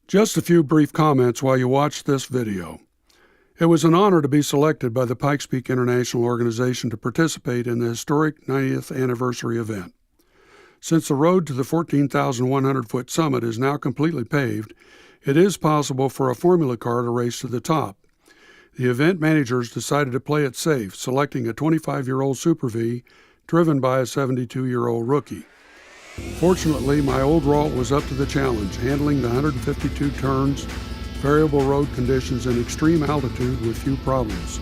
Just a few brief comments while you watch this video. It was an honor to be selected by the Pikes Peak International Organization to participate in the historic 90th anniversary event. Since the road to the 14,100-foot summit is now completely paved, it is possible for a Formula car to race to the top. The event managers decided to play it safe, selecting a 25-year-old Super V driven by a 72-year-old rookie. Fortunately, my old Ralt was up to the challenge, handling the 152 turns, variable road conditions, and extreme altitude with few problems.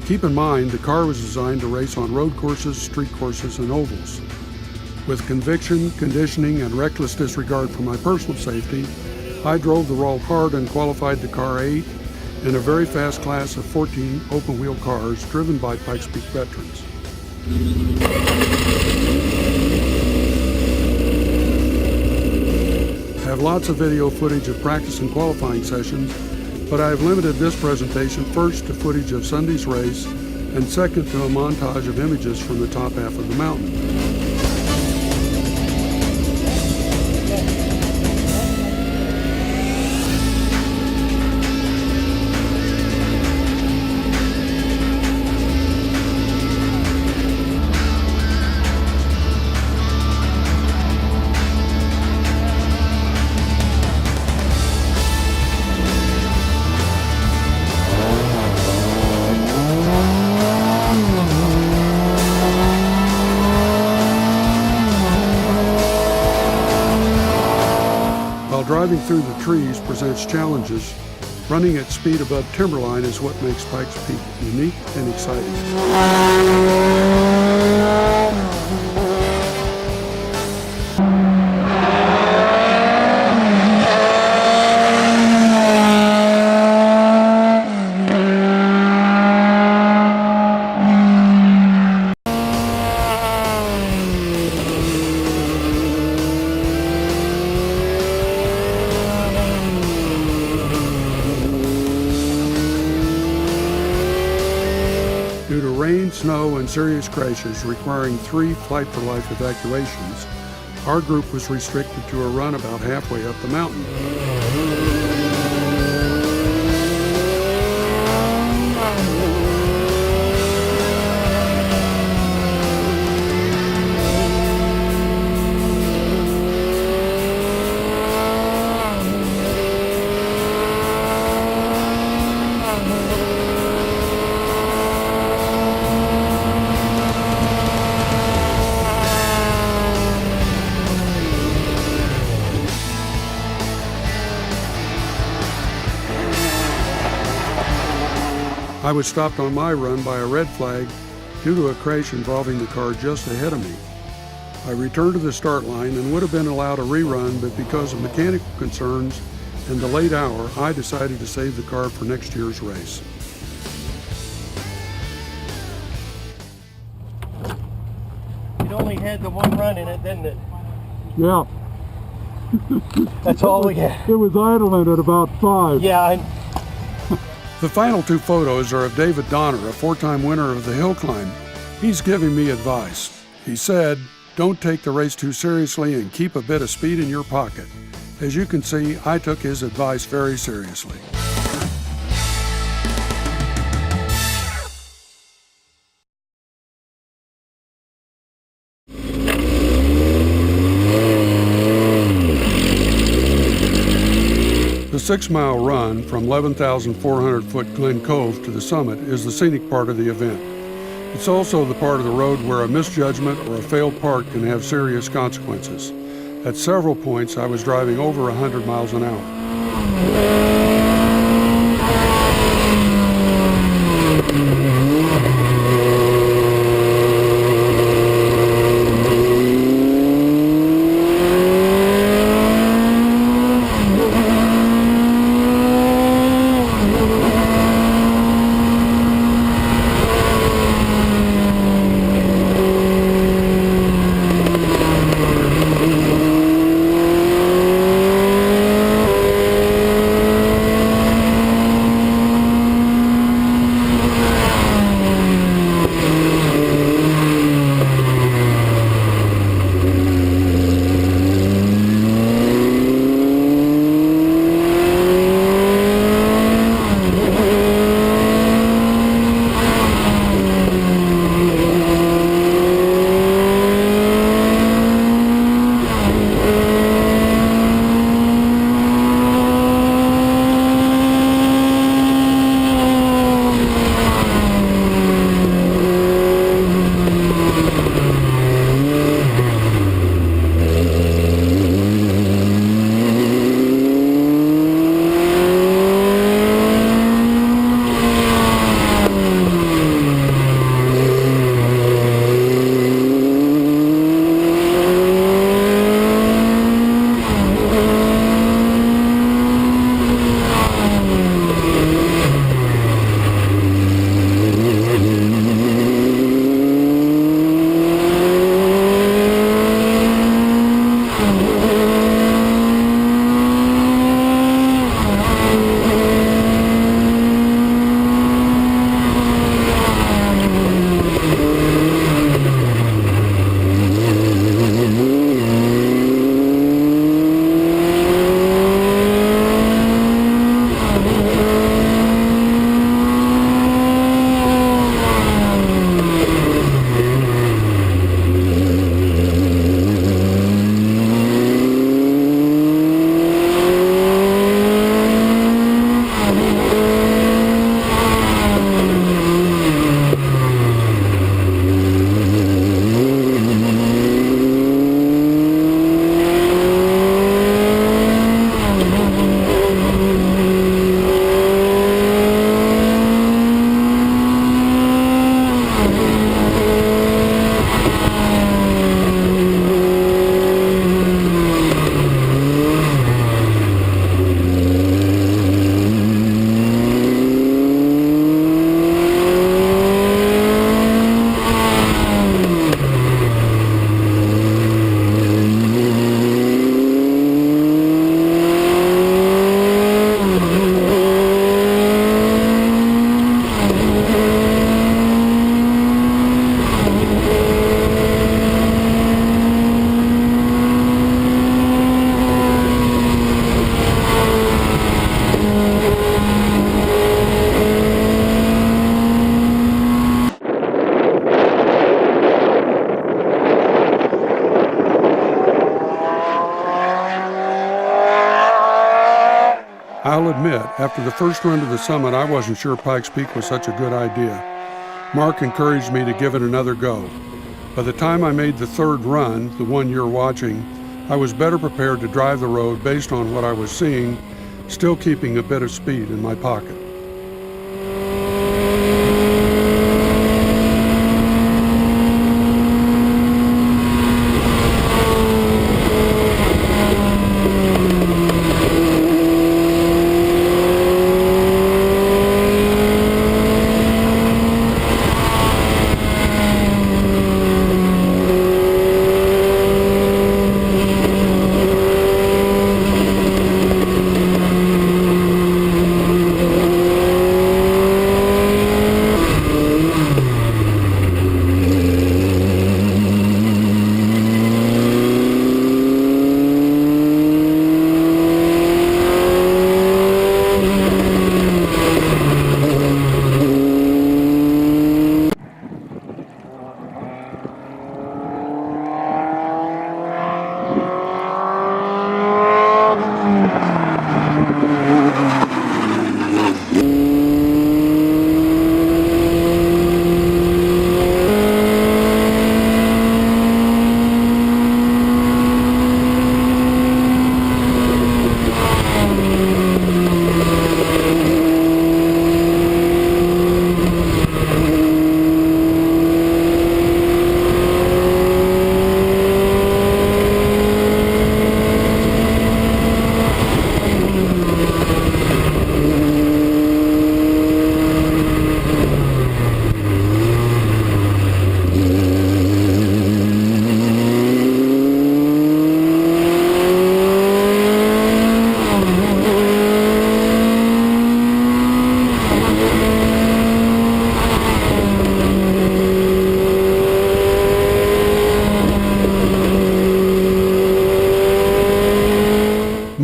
Keep in mind, the car was designed to race on road courses, street courses, and ovals. With conviction, conditioning, and reckless disregard for my personal safety, I drove the Ralt hard and qualified the car 8th in a very fast class of 14 open-wheel cars driven by Pikes Peak veterans. I have lots of video footage of practice and qualifying sessions, but I have limited this presentation first to footage of Sunday's race and second to a montage of images from the top half of the mountain. Driving through the trees presents challenges. Running at speed above timberline is what makes Pikes Peak unique and exciting. Due to rain, snow, and serious crashes requiring 3 flight-for-life evacuations, our group was restricted to a run about halfway up the mountain. I was stopped on my run by a red flag due to a crash involving the car just ahead of me. I returned to the start line and would have been allowed a rerun, but because of mechanical concerns and the late hour, I decided to save the car for next year's race. It only had the one run in it, didn't it? Yeah. That's all we had. It was idling at about 5. Yeah. The final 2 photos are of David Donner, a 4-time winner of the hill climb. He's giving me advice. He said, "Don't take the race too seriously and keep a bit of speed in your pocket." As you can see, I took his advice very seriously. The 6-mile run from 11,400-foot Glen Cove to the summit is the scenic part of the event. It's also the part of the road where a misjudgment or a failed park can have serious consequences. At several points, I was driving over 100 miles an hour. I'll admit, after the first run to the summit, I wasn't sure Pikes Peak was such a good idea. Mark encouraged me to give it another go. By the time I made the third run, the one you're watching, I was better prepared to drive the road based on what I was seeing, still keeping a bit of speed in my pocket.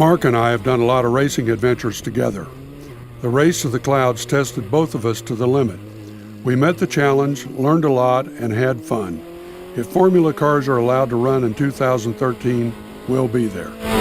Mark and I have done a lot of racing adventures together. The race of the clouds tested both of us to the limit. We met the challenge, learned a lot, and had fun. If Formula cars are allowed to run in 2013, we'll be there.